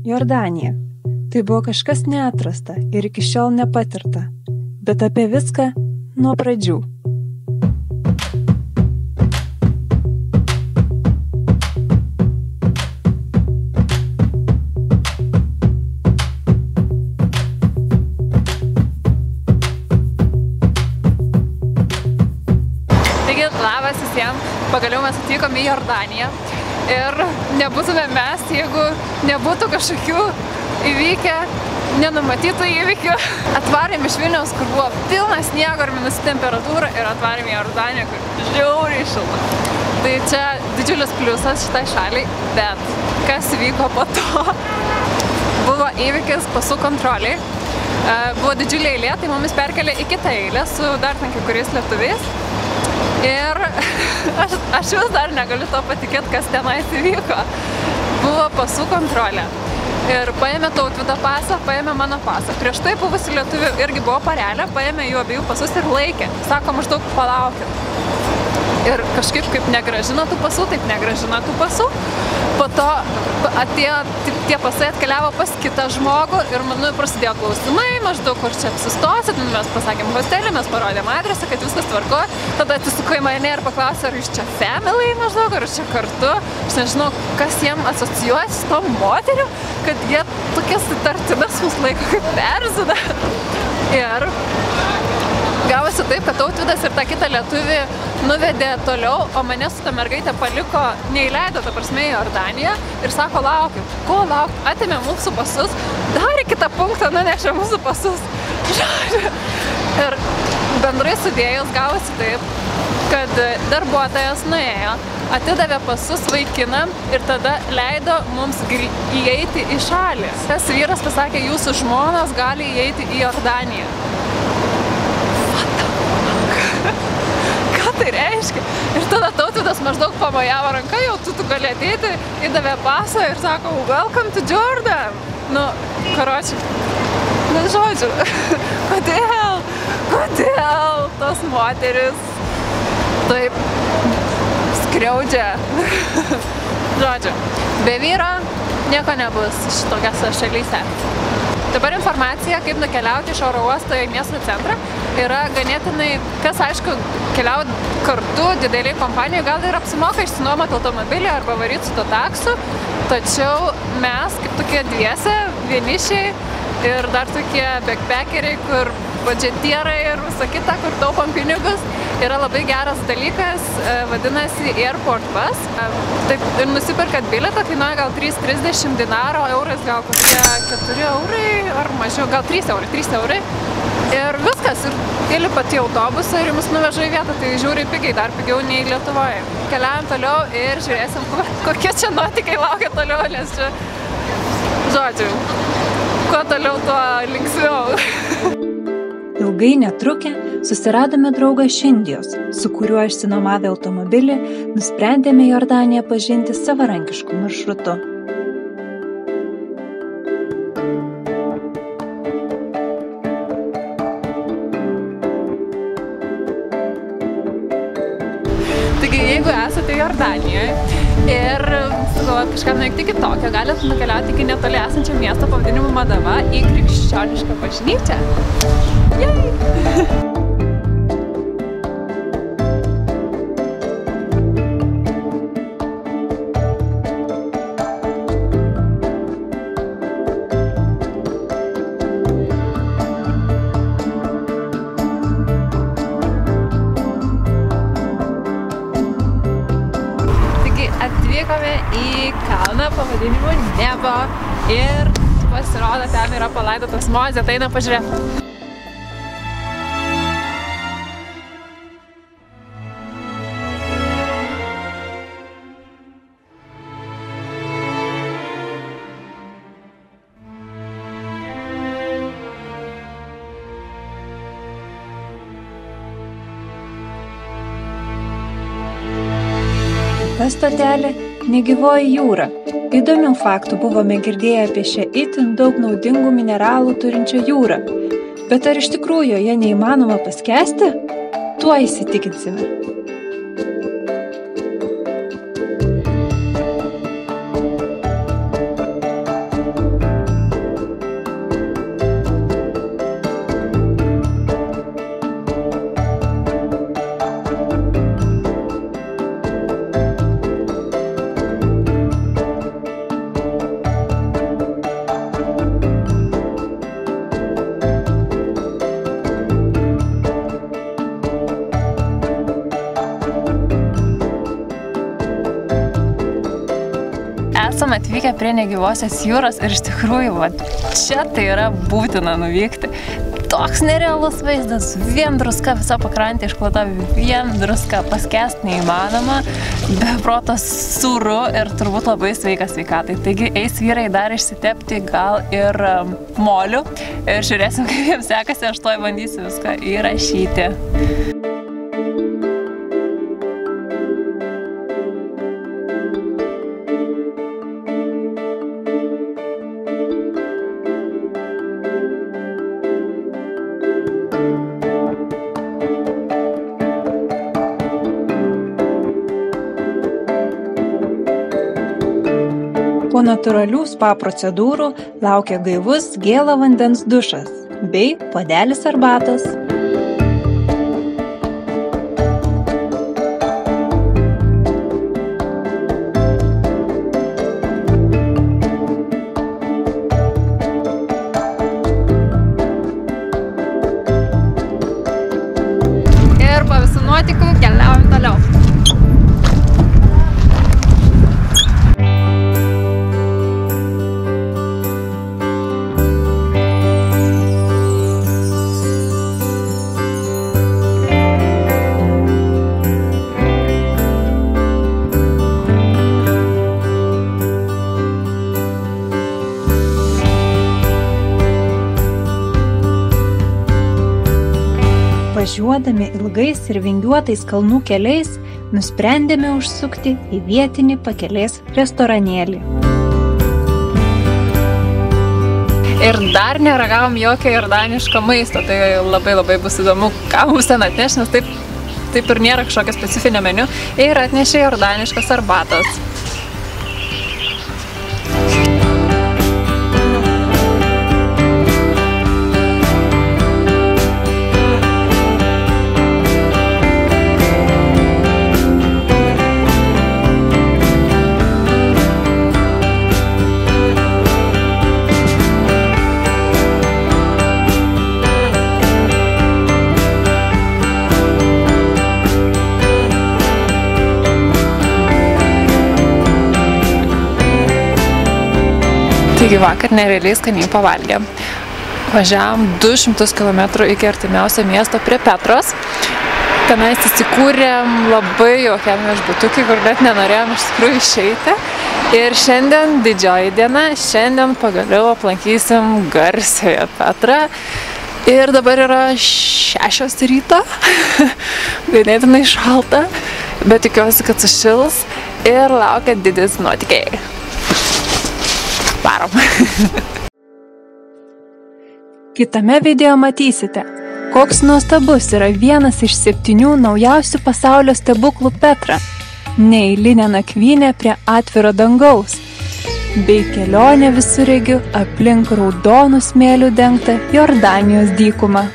Jordanija. Tai buvo kažkas neatrasta ir iki šiol nepatirta, bet apie viską nuo pradžių. Taigi, labas visiems, pagaliau mes atvykom į Jordaniją ir nebūtume mes, jeigu nebūtų kažkokių įvykę nenumatytų įvykių. Atvarėm iš Vilniaus, kur buvo pilnas sniego ir minus temperatūra, ir atvarėm į Jordaniją, kur žiauriai šilta. Tai čia didžiulis pliusas šitai šaliai, bet kas vyko po to? Buvo įvykis pasų kontroliai. Buvo didžiulė eilė, tai mumis perkelė į kitą eilę su dar ten kai kuriais lietuviais. Ir aš vis dar negaliu to patikėti, kas tenais įvyko. Buvo pasų kontrolė. Ir paėmė Tautvydo pasą, paėmė mano pasą. Prieš tai buvusi lietuvių irgi buvo parelė, paėmė jų abiejų pasus ir laikė. Sako, maždaug palaukit. Ir kažkaip kaip negražino tų pasų, taip negražino tų pasų. Po to atėjo, tie pasai atkeliavo pas kitą žmogų ir prasidėjo klausimai, maždaug kur čia apsistosit. Mes pasakėm hostelį, mes parodėm adresą, kad viskas tvarkoja. Tada atsisuko į mane ir paklausė, ar jūs čia family maždaug, ar čia kartu. Aš nežinau, kas jiem asocijuoja su tom moteriu, kad jie tokias įtartinas mus laiko kaip perzina. Ir gavosi taip, kad Tautvydas ir tą kitą lietuvį nuvedė toliau, o mane su ta mergaitė paliko, neįleido, ta prasme, į Jordaniją ir sako, laukit, ko laukit, atėmė mūsų pasus, dar į kitą punktą nunešė mūsų pasus. Ir bendrai sudėjus gavosi taip, kad darbuotojas nuėjo, atidavė pasus vaikinam ir tada leido mums įeiti į šalį. Tas vyras pasakė, jūsų žmonos gali įeiti į Jordaniją. Ką tai reiškia? Ir tada Tautvydas maždaug pamojavo ranką, jau tu gali ateiti, įdavė pasą ir sako, welcome to Jordan. Nu, karoči, žodžiu, kodėl tos moteris taip skriaudžia? Žodžiu, be vyro nieko nebus šitokiose šalyse. Dabar informacija, kaip nukeliauti iš oro uosto į miesto centrą, yra ganėtinai, kas aišku, keliauti kartu dideliai kompanijai, gal ir apsimoka išsinuomoti automobilį arba varyti su to taksu, tačiau mes, kaip tokie dviese, vienišiai ir dar tokie backpackeriai, kur budžetierai ir visą kitą, kur taupom pinigus, yra labai geras dalykas, vadinasi Airport Bus. Taip, ir nusipirkat bilietą, kainuoja gal 3,30 dinaro, eurais gal kokie 4 eurai ar mažiau, gal 3 eurai. Ir viskas, ir įlipat į autobusą ir jums nuveža į vietą, tai žiūri pigiai, dar pigiau nei Lietuvoje. Keliaujam toliau ir žiūrėsim, kokie čia nuotykiai laukia toliau, nes čia, žodžiu, kuo toliau, tuo linksmiau. Ilgai netrukę susiradome draugą iš Indijos, su kuriuo išsinuomavę automobilį nusprendėme Jordaniją pažinti savarankišku maršrutu. Taigi, jeigu esate Jordanijoje ir sugalvojat kažką nuveikti kitokio, galite nukeliauti iki netoli esančio miesto pavadinimu Madava į krikščionišką bažnyčią. Taigi atvykome į kalną pavadinimu Nebo ir pasirodo, ten yra palaidotas Mozė, tai eina pažiūrėti. Ta stotelė – negyvoji jūra. Įdomių faktų buvome girdėję apie šią itin daug naudingų mineralų turinčią jūrą. Bet ar iš tikrųjų joje neįmanoma paskęsti? Tuo įsitikinsime. esame atvykę prie negyvosios jūros ir iš tikrųjų, va, čia tai yra būtina nuvykti. Toks nerealus vaizdas, vien druska, visa pakrantė išklota, vien druska, paskęst neįmanoma, be proto sūru ir turbūt labai sveikas sveikatai. Taigi eis vyrai dar išsitepti gal ir molių ir žiūrėsim, kaip jiems sekasi, aš toj bandysiu viską įrašyti. Po natūralių spa procedūrų laukia gaivus gėlo vandens dušas bei puodelis arbatos. Ir po visų nuotykių keliaujam toliau. Važiuodami ilgais ir vingiuotais kalnų keliais, nusprendėme užsukti į vietinį pakelės restoranėlį. Ir dar neragavom jokio jordaniško maisto, tai labai bus įdomu, ką mums ten atneš, nes taip ir nėra kažkokio specifinio meniu. Ir atnešė jordaniškos arbatos. Taigi vakar nerealiai skaniai pavalgėm. Važiavom 200 km iki artimiausio miesto prie Petros. Tenais įsikūrėm labai jaukiam viešbutukį, kur net nenorėjom iš tikrųjų išeiti. Ir šiandien didžioji diena, šiandien pagaliau aplankysim garsiąją Petrą. Ir dabar yra 6 ryto, ganėtinai šalta, bet tikiuosi, kad sušils ir laukia didis nuotykiai. Varom. Kitame video matysite, koks nuostabus yra vienas iš 7 naujausių pasaulio stebuklų Petra, neeilinė nakvynė prie atviro dangaus, bei kelionė visureigiu aplink raudonų smėlių dengtą Jordanijos dykumą.